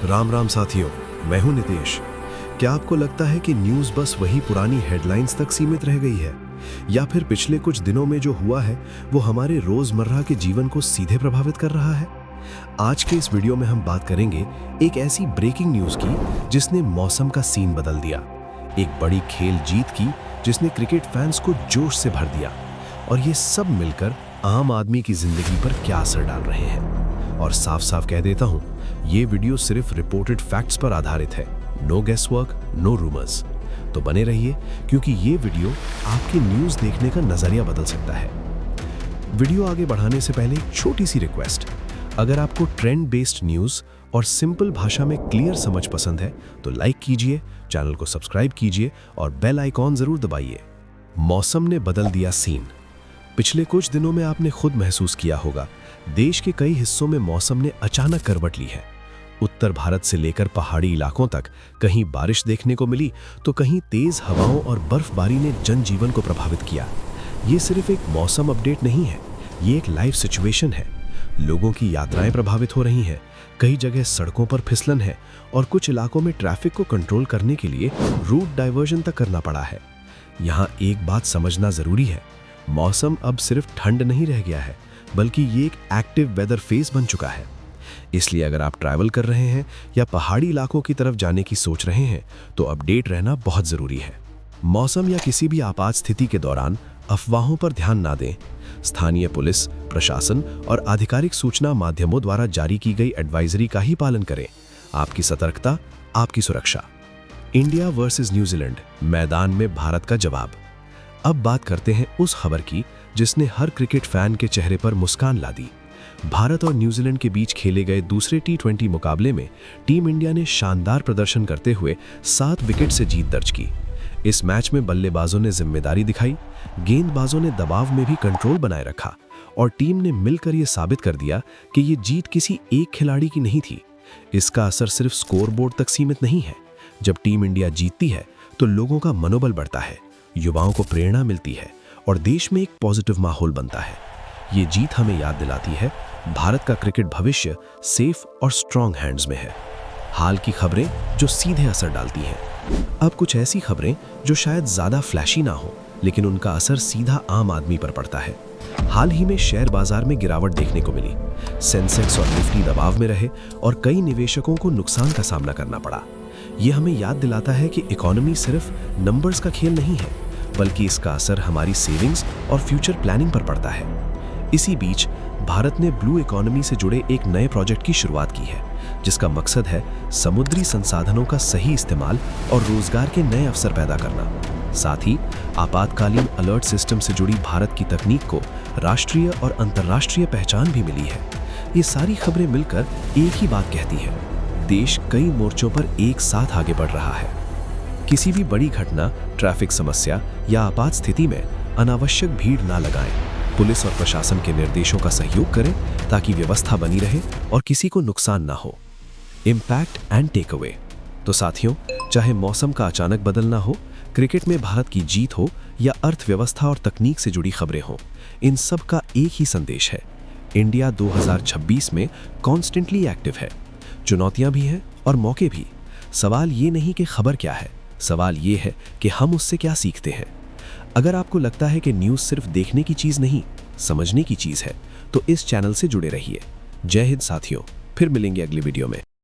राम राम साथियों, मैं हूं नितेश। क्या आपको लगता है कि न्यूज़ बस वही पुरानी हेडलाइंस तक सीमित रह गई है, या फिर पिछले कुछ दिनों में जो हुआ है वो हमारे रोजमर्रा के जीवन को सीधे प्रभावित कर रहा है? आज के इस वीडियो में हम बात करेंगे एक ऐसी ब्रेकिंग न्यूज़ की जिसने मौसम का सीन बदल दिया, एक बड़ी खेल जीत की जिसने क्रिकेट फैंस को जोश से भर दिया, और ये सब मिलकर आम आदमी की जिंदगी पर क्या असर डाल रहे हैं। और साफ साफ कह देता हूं, ये वीडियो सिर्फ रिपोर्टेड फैक्ट्स पर आधारित है, no guess work, no rumours. तो बने रहिए, क्योंकि ये वीडियो आपकी न्यूज़ देखने का नजरिया बदल सकता है। वीडियो आगे बढ़ाने से पहले एक छोटी सी रिक्वेस्ट, अगर आपको ट्रेंड बेस्ड न्यूज़ और सिंपल भाषा में क्लियर समझ पसंद है तो लाइक कीजिए, चैनल को सब्सक्राइब कीजिए और बेल आइकॉन जरूर दबाइए। मौसम ने बदल दिया सीन। पिछले कुछ दिनों में आपने खुद महसूस किया होगा, देश के कई हिस्सों में मौसम ने अचानक करवट ली है। उत्तर भारत से लेकर पहाड़ी इलाकों तक कहीं बारिश देखने को मिली तो कहीं तेज हवाओं और बर्फबारी ने जनजीवन को प्रभावित किया। ये सिर्फ एक मौसम अपडेट नहीं है, ये एक लाइव सिचुएशन है। लोगों की यात्राएं प्रभावित हो रही हैं, कई जगह सड़कों पर फिसलन है और कुछ इलाकों में ट्रैफिक को कंट्रोल करने के लिए रूट डाइवर्जन तक करना पड़ा है। यहाँ एक बात समझना जरूरी है, मौसम अब सिर्फ ठंड नहीं रह गया है, बल्कि ये एक एक्टिव वेदर फेज बन चुका है। इसलिए अगर आप ट्रैवल कर रहे हैं या पहाड़ी इलाकों की तरफ जाने की सोच रहे हैं तो अपडेट रहना बहुत जरूरी है। मौसम या किसी भी आपात स्थिति के दौरान अफवाहों पर ध्यान ना दें। स्थानीय पुलिस, प्रशासन और आधिकारिक सूचना माध्यमों द्वारा जारी की गई एडवाइजरी का ही पालन करें। आपकी सतर्कता, आपकी सुरक्षा। इंडिया वर्सेस न्यूजीलैंड, मैदान में भारत का जवाब। अब बात करते हैं उस खबर की जिसने हर क्रिकेट फैन के चेहरे पर मुस्कान ला दी। भारत और न्यूजीलैंड के बीच खेले गए दूसरे T20 मुकाबले में टीम इंडिया ने शानदार प्रदर्शन करते हुए 7 विकेट से जीत दर्ज की। इस मैच में बल्लेबाजों ने जिम्मेदारी दिखाई, गेंदबाजों ने दबाव में भी कंट्रोल बनाए रखा और टीम ने मिलकर यह साबित कर दिया कि ये जीत किसी एक खिलाड़ी की नहीं थी। इसका असर सिर्फ स्कोरबोर्ड तक सीमित नहीं है। जब टीम इंडिया जीतती है तो लोगों का मनोबल बढ़ता है, युवाओं को प्रेरणा मिलती है और देश में एक पॉजिटिव माहौल बनता है। ये जीत हमें याद दिलाती है, भारत का क्रिकेट भविष्य सेफ और स्ट्रॉन्ग हैंड्स में है। हाल की खबरें जो सीधे असर डालती हैं। अब कुछ ऐसी खबरें जो शायद ज्यादा फ्लैशी ना हो, लेकिन उनका असर सीधा आम आदमी पर पड़ता है। हाल ही में शेयर बाजार में गिरावट देखने को मिली। सेंसेक्स और निफ्टी दबाव में रहे और कई निवेशकों को नुकसान का सामना करना पड़ा। ये हमें याद दिलाता है कि इकोनॉमी सिर्फ नंबर्स का खेल नहीं है, बल्कि इसका असर हमारी सेविंग्स और फ्यूचर प्लानिंग पर पड़ता है। इसी बीच भारत ने ब्लू इकोनॉमी से जुड़े एक नए प्रोजेक्ट की शुरुआत की है, जिसका मकसद है समुद्री संसाधनों का सही इस्तेमाल और रोजगार के नए अवसर पैदा करना। साथ ही आपातकालीन अलर्ट सिस्टम से जुड़ी भारत की तकनीक को राष्ट्रीय और अंतर्राष्ट्रीय पहचान भी मिली है। ये सारी खबरें मिलकर एक ही बात कहती है, देश कई मोर्चों पर एक साथ आगे बढ़ रहा है। किसी भी बड़ी घटना, ट्रैफिक समस्या या आपात स्थिति में अनावश्यक भीड़ ना लगाएं। पुलिस और प्रशासन के निर्देशों का सहयोग करें ताकि व्यवस्था बनी रहे और किसी को नुकसान ना हो। Impact and take away. तो साथियों, चाहे मौसम का अचानक बदलना हो, क्रिकेट में भारत की जीत हो या अर्थव्यवस्था और तकनीक से जुड़ी खबरें हों, इन सब का एक ही संदेश है, इंडिया 2026 में कॉन्स्टेंटली एक्टिव है। चुनौतियां भी हैं और मौके भी। सवाल ये नहीं कि खबर क्या है, सवाल ये है कि हम उससे क्या सीखते हैं। अगर आपको लगता है कि न्यूज़ सिर्फ देखने की चीज़ नहीं, समझने की चीज़ है, तो इस चैनल से जुड़े रहिए। जय हिंद साथियों, फिर मिलेंगे अगली वीडियो में।